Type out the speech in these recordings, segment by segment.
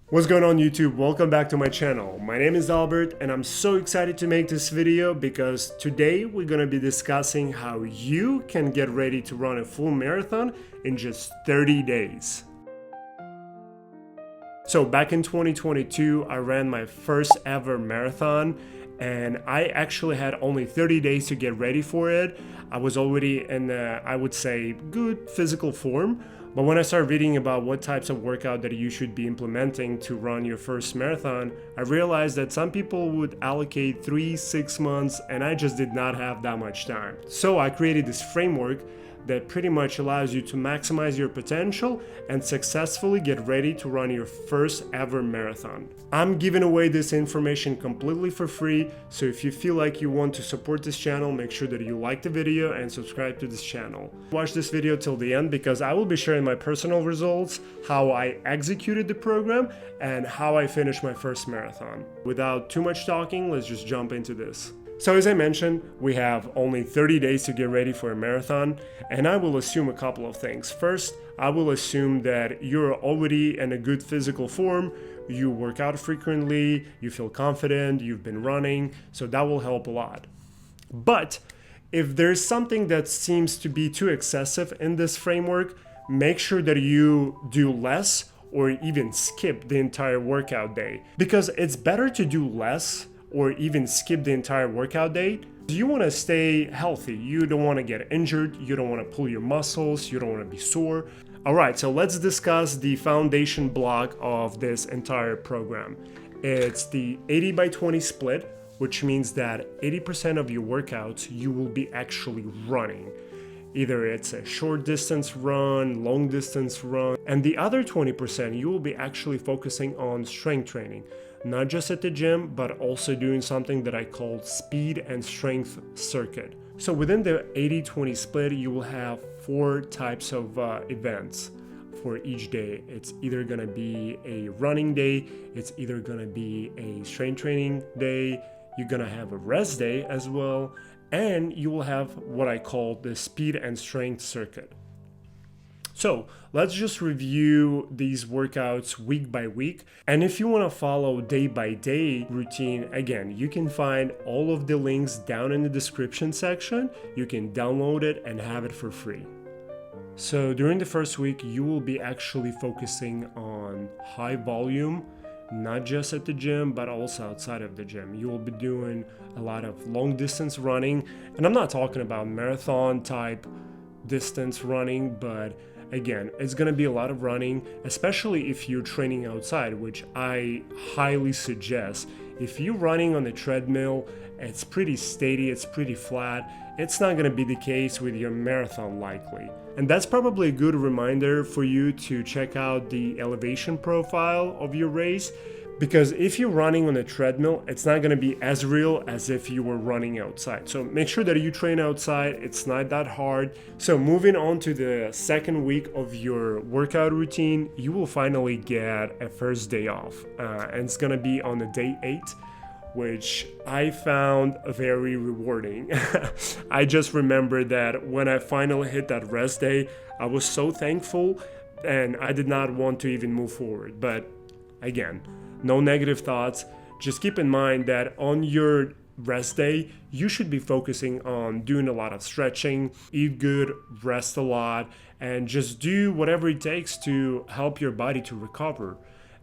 What's going on YouTube? Welcome back to my channel. My name is Albert and I'm so excited to make this video because today we're going to be discussing how you can get ready to run a full marathon in just 30 days. So back in 2022, I ran my first ever marathon and I actually had only 30 days to get ready for it. I was already in, I would say, good physical form. But when I started reading about what types of workout that you should be implementing to run your first marathon, I realized that some people would allocate 3-6 months and I just did not have that much time. So I created this framework that pretty much allows you to maximize your potential and successfully get ready to run your first ever marathon. I'm giving away this information completely for free, so if you feel like you want to support this channel, make sure that you like the video and subscribe to this channel. Watch this video till the end because I will be sharing my personal results, how I executed the program, and how I finished my first marathon. Without too much talking, let's just jump into this. So as I mentioned, we have only 30 days to get ready for a marathon, and I will assume a couple of things. First, I will assume that you're already in a good physical form, you work out frequently, you feel confident, you've been running, so that will help a lot. But if there's something that seems to be too excessive in this framework, make sure that you do less or even skip the entire workout day, because it's better to do less or even skip the entire workout day. You want to stay healthy. You don't want to get injured. You don't want to pull your muscles. You don't want to be sore. All right, so let's discuss the foundation block of this entire program. It's the 80/20 split, which means that 80% of your workouts you will be actually running. Either it's a short distance run, long distance run, and the other 20% you will be actually focusing on strength training. Not just at the gym, but also doing something that I call speed and strength circuit. So within the 80/20 split, you will have 4 types of events for each day. It's either gonna be a running day, it's either gonna be a strength training day, you're gonna have a rest day as well, and you will have what I call the speed and strength circuit. So let's just review these workouts week by week. And if you want to follow day by day routine, again, you can find all of the links down in the description section. You can download it and have it for free. So during the first week, you will be actually focusing on high volume, not just at the gym, but also outside of the gym. You will be doing a lot of long distance running. And I'm not talking about marathon type distance running, but again, it's going to be a lot of running, especially if you're training outside, which I highly suggest. If you're running on the treadmill, it's pretty steady, it's pretty flat. It's not going to be the case with your marathon likely. And that's probably a good reminder for you to check out the elevation profile of your race, because if you're running on a treadmill, it's not going to be as real as if you were running outside. So make sure that you train outside. It's not that hard. So moving on to the second week of your workout routine, you will finally get a first day off. And it's going to be on the day 8, which I found very rewarding. I just remember that when I finally hit that rest day, I was so thankful and I did not want to even move forward. But again, no negative thoughts. Just keep in mind that on your rest day, you should be focusing on doing a lot of stretching, eat good, rest a lot, and just do whatever it takes to help your body to recover.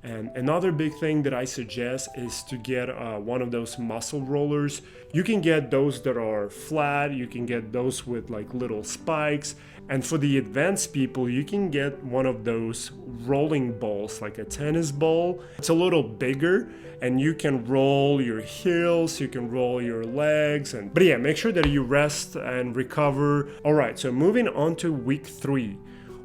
And another big thing that I suggest is to get one of those muscle rollers. You can get those that are flat, you can get those with like little spikes. And for the advanced people, you can get one of those rolling balls, like a tennis ball. It's a little bigger and you can roll your heels, you can roll your legs. But yeah, make sure that you rest and recover. All right, so moving on to week 3,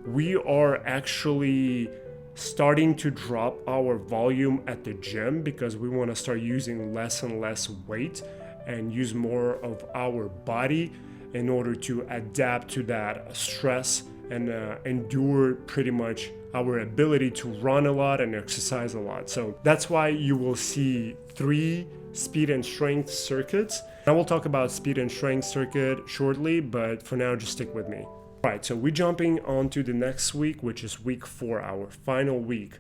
we are actually starting to drop our volume at the gym because we want to start using less and less weight and use more of our body in order to adapt to that stress and endure pretty much our ability to run a lot and exercise a lot. So that's why you will see 3 speed and strength circuits. I will talk about speed and strength circuit shortly, but for now, just stick with me. Right, so we're jumping on to the next week, which is week 4, our final week.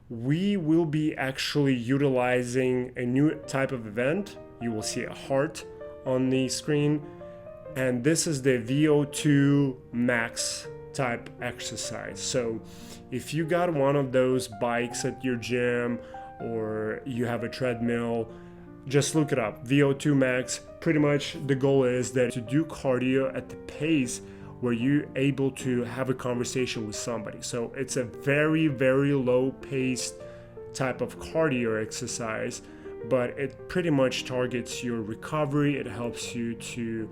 we will be actually utilizing a new type of event. You will see a heart on the screen, and this is the VO2 max type exercise. So if you got one of those bikes at your gym or you have a treadmill, just look it up, VO2 max. Pretty much the goal is that to do cardio at the pace where you're able to have a conversation with somebody. So it's a very, very low paced type of cardio exercise, but it pretty much targets your recovery. It helps you to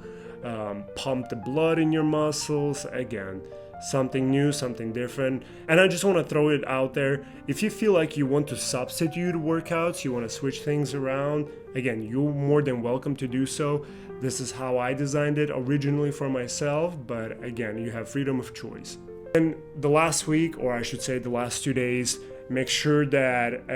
pump the blood in your muscles. Again, something new, something different. And I just want to throw it out there. If you feel like you want to substitute workouts, you want to switch things around, again, you're more than welcome to do so. This is how I designed it originally for myself, but again, you have freedom of choice. And the last week, or I should say the last 2 days, make sure that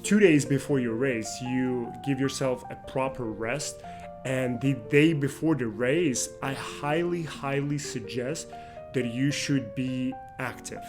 2 days before your race, you give yourself a proper rest. And the day before the race, I highly suggest that you should be active.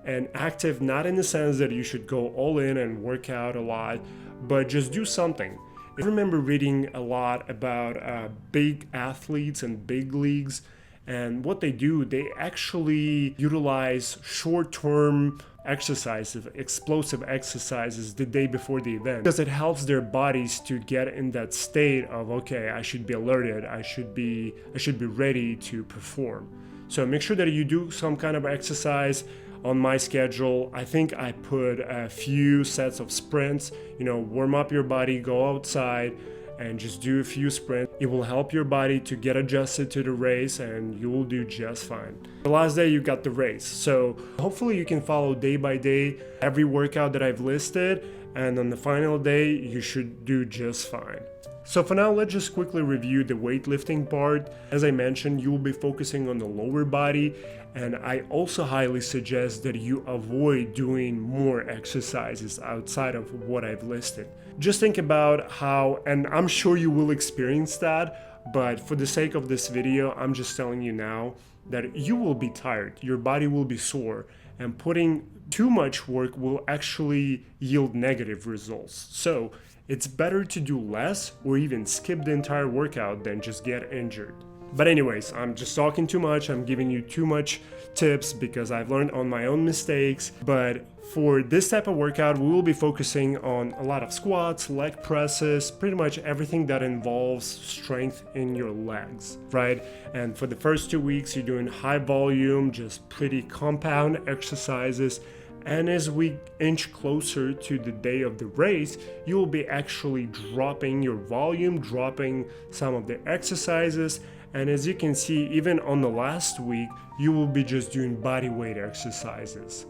And active not in the sense that you should go all in and work out a lot, but just do something. I remember reading a lot about big athletes and big leagues, and what they do, they actually utilize short-term exercises, explosive exercises the day before the event, because it helps their bodies to get in that state of, okay, I should be alerted, I should be ready to perform. So make sure that you do some kind of exercise. On my schedule, I think I put a few sets of sprints, warm up your body, go outside and just do a few sprints. It will help your body to get adjusted to the race and you will do just fine. The last day you got the race. So hopefully you can follow day by day every workout that I've listed, and on the final day you should do just fine. So for now, let's just quickly review the weightlifting part. As I mentioned, you will be focusing on the lower body, and I also highly suggest that you avoid doing more exercises outside of what I've listed. Just think about how, and I'm sure you will experience that, but for the sake of this video, I'm just telling you now that you will be tired, your body will be sore, and putting too much work will actually yield negative results. So it's better to do less or even skip the entire workout than just get injured. But anyways, I'm just talking too much. I'm giving you too much tips because I've learned on my own mistakes. But for this type of workout, we will be focusing on a lot of squats, leg presses, pretty much everything that involves strength in your legs, right? And for the first 2 weeks, you're doing high volume, just pretty compound exercises. And as we inch closer to the day of the race, you will be actually dropping your volume, dropping some of the exercises. And as you can see, even on the last week, you will be just doing body weight exercises.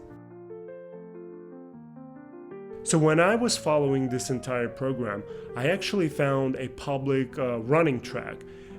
So when I was following this entire program, I actually found a public running track.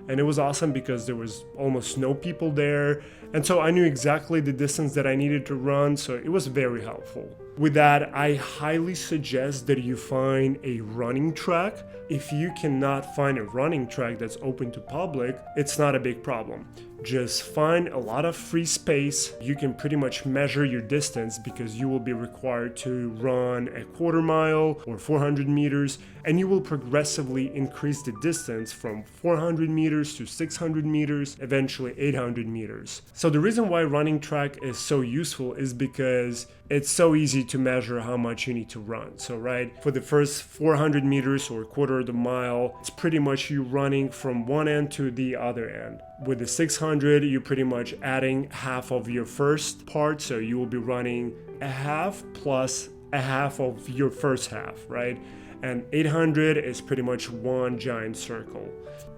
And it was awesome because there was almost no people there. And so I knew exactly the distance that I needed to run, so it was very helpful. With that, I highly suggest that you find a running track. If you cannot find a running track that's open to public, it's not a big problem. Just find a lot of free space. You can pretty much measure your distance because you will be required to run a quarter mile or 400 meters, and you will progressively increase the distance from 400 meters to 600 meters, eventually 800 meters. So the reason why running track is so useful is because it's so easy to measure how much you need to run. So right, for the first 400 meters or quarter of the mile, it's pretty much you running from one end to the other end. With the 600, you're pretty much adding half of your first part, so you will be running a half plus a half of your first half, right? And 800 is pretty much one giant circle.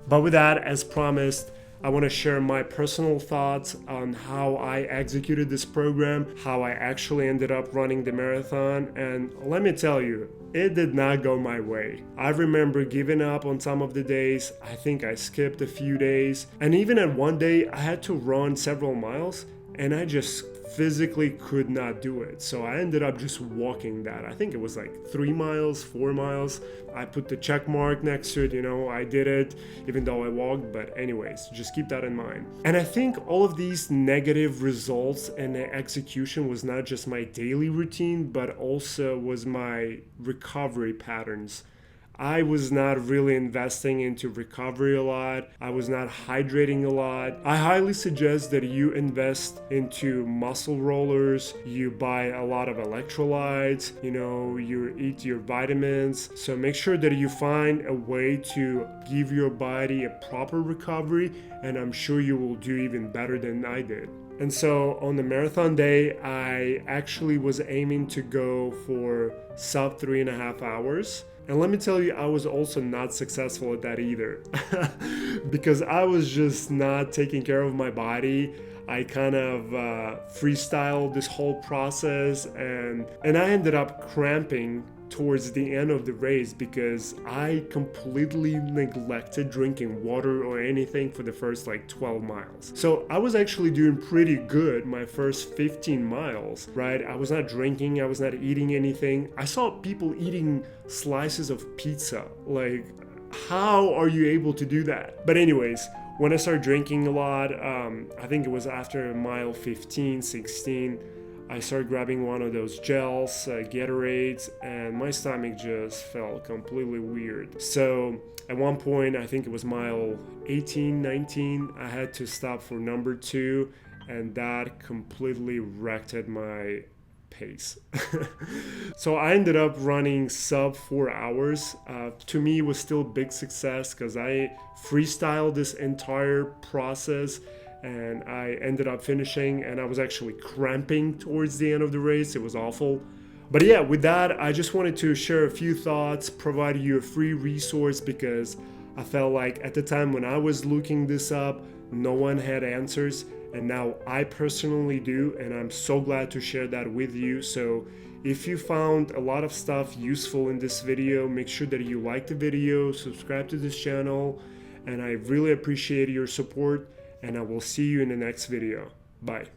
But with that, as promised, I want to share my personal thoughts on how I executed this program, how I actually ended up running the marathon, and let me tell you, it did not go my way. I remember giving up on some of the days. I think I skipped a few days, and even at one day I had to run several miles and I just physically could not do it. So I ended up just walking that. I think it was like 3 miles, 4 miles. I put the check mark next to it, you know, I did it even though I walked. But anyways, just keep that in mind. And I think all of these negative results and the execution was not just my daily routine, but also was my recovery patterns. I was not really investing into recovery a lot. I was not hydrating a lot. I highly suggest that you invest into muscle rollers, you buy a lot of electrolytes, you know, you eat your vitamins. So make sure that you find a way to give your body a proper recovery, and I'm sure you will do even better than I did. And so on the marathon day, I actually was aiming to go for sub 3.5 hours. And let me tell you, I was also not successful at that either because I was just not taking care of my body. I kind of freestyled this whole process and I ended up cramping towards the end of the race because I completely neglected drinking water or anything for the first like 12 miles. So I was actually doing pretty good my first 15 miles, right? I was not drinking, I was not eating anything. I saw people eating slices of pizza. Like, how are you able to do that? But anyways, when I started drinking a lot, I think it was after mile 15, 16, I started grabbing one of those gels, Gatorades, and my stomach just felt completely weird. So at one point, I think it was mile 18, 19, I had to stop for number 2, and that completely wrecked my pace. So I ended up running sub 4 hours. To me, it was still a big success because I freestyled this entire process and I ended up finishing, and I was actually cramping towards the end of the race. It was awful. But yeah, with that, I just wanted to share a few thoughts, provide you a free resource because I felt like at the time when I was looking this up, no one had answers. And now I personally do, and I'm so glad to share that with you. So if you found a lot of stuff useful in this video, make sure that you like the video, subscribe to this channel, and I really appreciate your support, and I will see you in the next video. Bye.